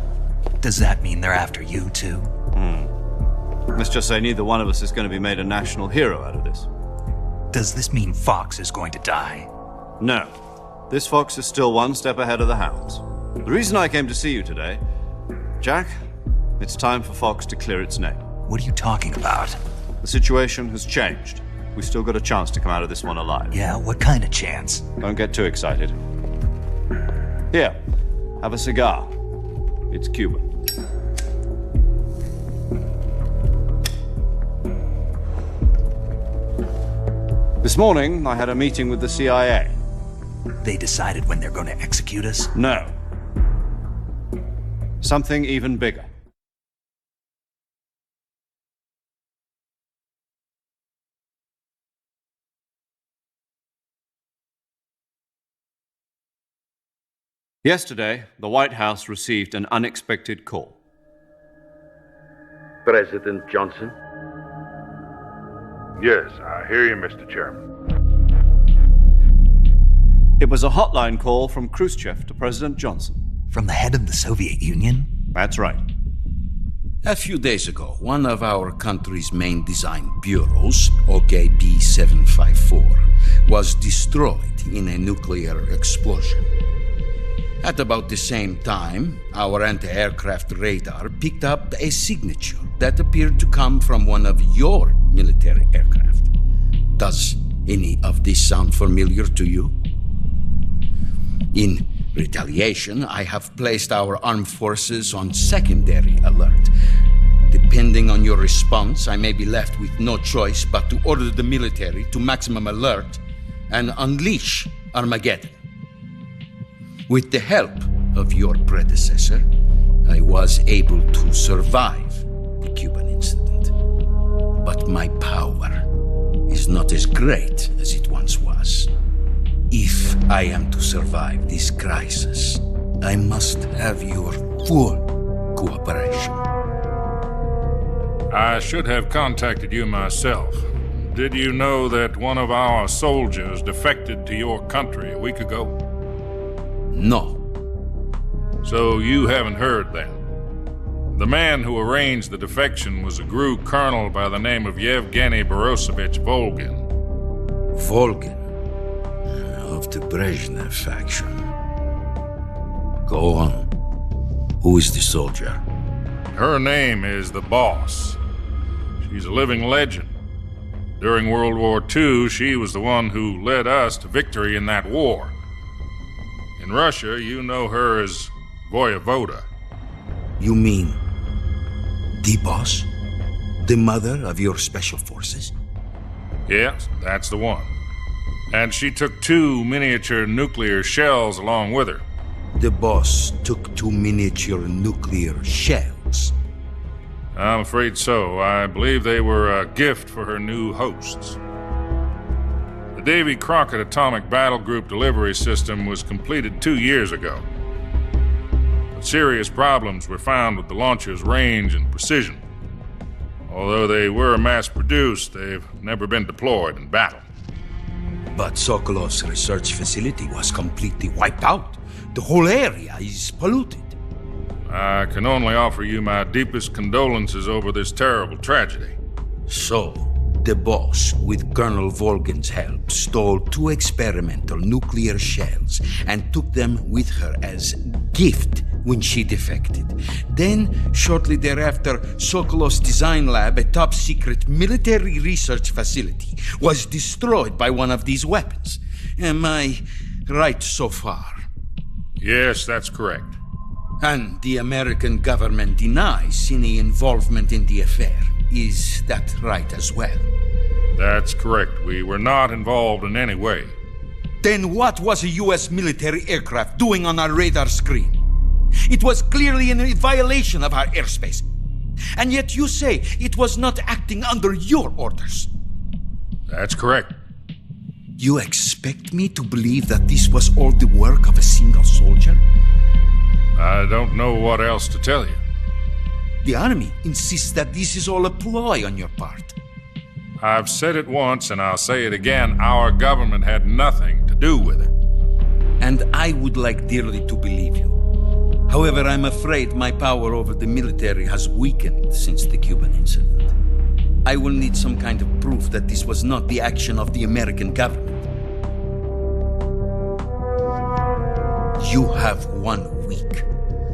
Does that mean they're after you, too? Let's just say neither one of us is going to be made a national hero out of this. Does this mean Fox is going to die? No. This Fox is still one step ahead of the hounds. The reason I came to see you today, Jack, it's time for Fox to clear its name. What are you talking about? The situation has changed. We've still got a chance to come out of this one alive. Yeah, what kind of chance? Don't get too excited. Here, have a cigar. It's Cuban. This morning, I had a meeting with the CIA. They decided when they're going to execute us? No. Something even bigger. Yesterday, the White House received an unexpected call. President Johnson? Yes, I hear you, Mr. Chairman. It was a hotline call from Khrushchev to President Johnson. From the head of the Soviet Union? That's right. A few days ago, one of our country's main design bureaus, OKB 754, was destroyed in a nuclear explosion. At about the same time, our anti-aircraft radar picked up a signature that appeared to come from one of your military aircraft. Does any of this sound familiar to you? In retaliation, I have placed our armed forces on secondary alert. Depending on your response, I may be left with no choice but to order the military to maximum alert and unleash Armageddon. With the help of your predecessor, I was able to survive the Cuban incident. But my power is not as great as it once was. If I am to survive this crisis, I must have your full cooperation. I should have contacted you myself. Did you know that one of our soldiers defected to your country a week ago? No. So you haven't heard then. The man who arranged the defection was a GRU colonel by the name of Yevgeny Borisovich Volgin. Volgin? Of the Brezhnev faction. Go on. Who is the soldier? Her name is the Boss. She's a living legend. During World War II, she was the one who led us to victory in that war. In Russia, you know her as Voyevoda. You mean the Boss? The mother of your special forces? Yes, that's the one. And she took 2 miniature nuclear shells along with her. The Boss took 2 miniature nuclear shells? I'm afraid so. I believe they were a gift for her new hosts. The Davy Crockett Atomic Battle Group delivery system was completed 2 years ago. But serious problems were found with the launcher's range and precision. Although they were mass-produced, they've never been deployed in battle. But Sokolov's research facility was completely wiped out The whole area is polluted. I can only offer you my deepest condolences over this terrible tragedy. So, the boss, with Colonel Volgin's help, stole 2 experimental nuclear shells and took them with her as gift when she defected. Then, shortly thereafter, Sokolov's design lab, a top-secret military research facility, was destroyed by one of these weapons. Am I right so far? Yes, that's correct. And the American government denies any involvement in the affair. Is that right as well? That's correct. We were not involved in any way. Then what was a U.S. military aircraft doing on our radar screen? It was clearly in violation of our airspace. And yet you say it was not acting under your orders. That's correct. You expect me to believe that this was all the work of a single soldier? I don't know what else to tell you. The army insists that this is all a ploy on your part. I've said it once and I'll say it again. Our government had nothing to do with it. And I would like dearly to believe you. However, I'm afraid my power over the military has weakened since the Cuban incident. I will need some kind of proof that this was not the action of the American government. You have 1 week.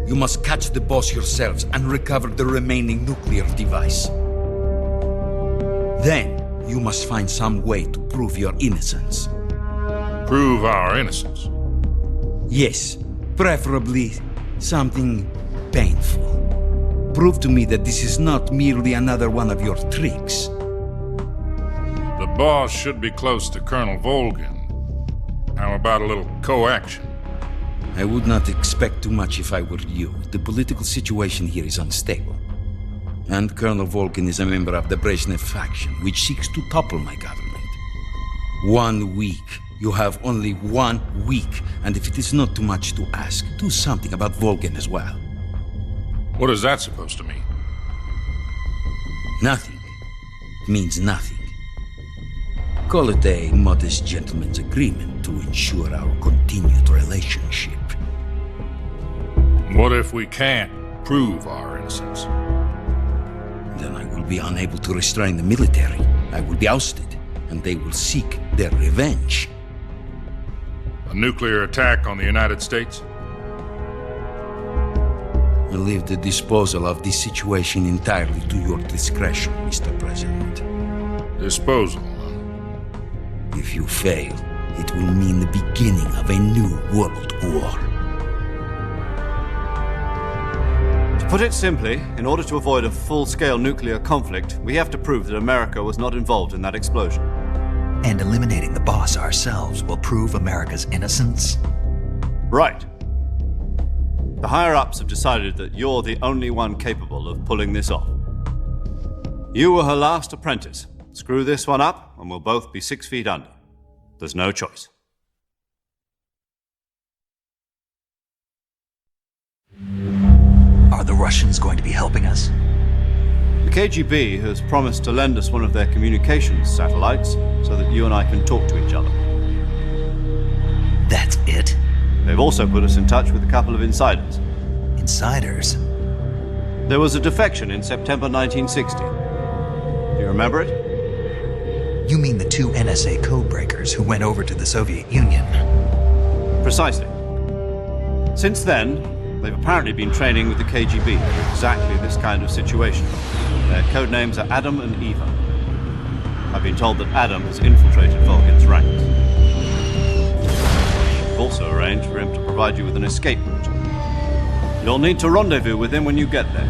You must catch the boss yourselves and recover the remaining nuclear device. Then, you must find some way to prove your innocence. Prove our innocence? Yes, preferably something painful. Prove to me that this is not merely another one of your tricks. The boss should be close to Colonel Volgin. How about a little coaction? I would not expect too much if I were you. The political situation here is unstable. And Colonel Volgin is a member of the Brezhnev faction, which seeks to topple my government. 1 week. You have only 1 week. And if it is not too much to ask, do something about Volgin as well. What is that supposed to mean? Nothing. It means nothing. Call it a modest gentleman's agreement to ensure our continued relationship. What if we can't prove our innocence? Then I will be unable to restrain the military. I will be ousted, and they will seek their revenge. A nuclear attack on the United States? I leave the disposal of this situation entirely to your discretion, Mr. President. Disposal? If you fail, it will mean the beginning of a new world war. To put it simply, in order to avoid a full-scale nuclear conflict, we have to prove that America was not involved in that explosion. And eliminating the boss ourselves will prove America's innocence? Right. The higher-ups have decided that you're the only one capable of pulling this off. You were her last apprentice. Screw this one up, and we'll both be 6 feet under. There's no choice. Are the Russians going to be helping us? The KGB has promised to lend us one of their communications satellites so that you and I can talk to each other. That's it? They've also put us in touch with a couple of insiders. Insiders? There was a defection in September 1960. Do you remember it? You mean the 2 NSA codebreakers who went over to the Soviet Union? Precisely. Since then, they've apparently been training with the KGB for exactly this kind of situation. Their code names are Adam and Eva. I've been told that Adam has infiltrated Volgin's ranks. We've also arranged for him to provide you with an escape route. You'll need to rendezvous with him when you get there.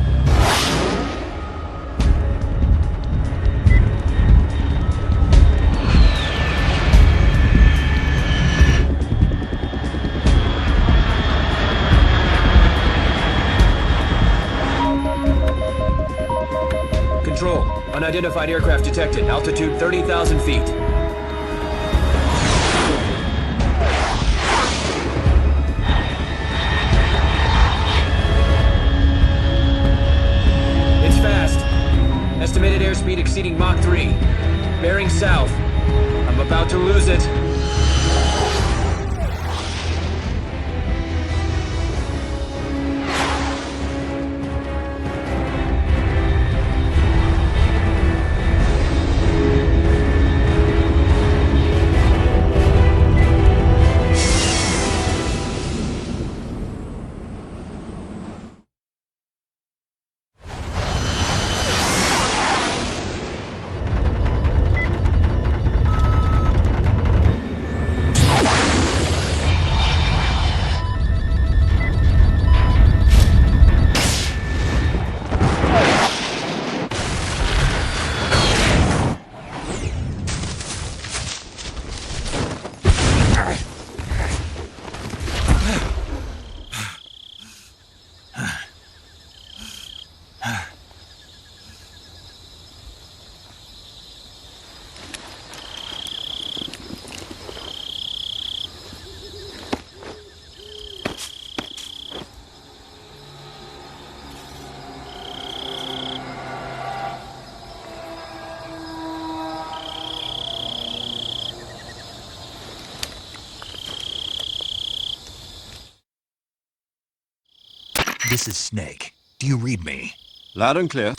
Control. Unidentified aircraft detected. Altitude 30,000 feet. It's fast. Estimated airspeed exceeding Mach 3. Bearing south. I'm about to lose it. This is Snake. Do you read me? Loud and clear.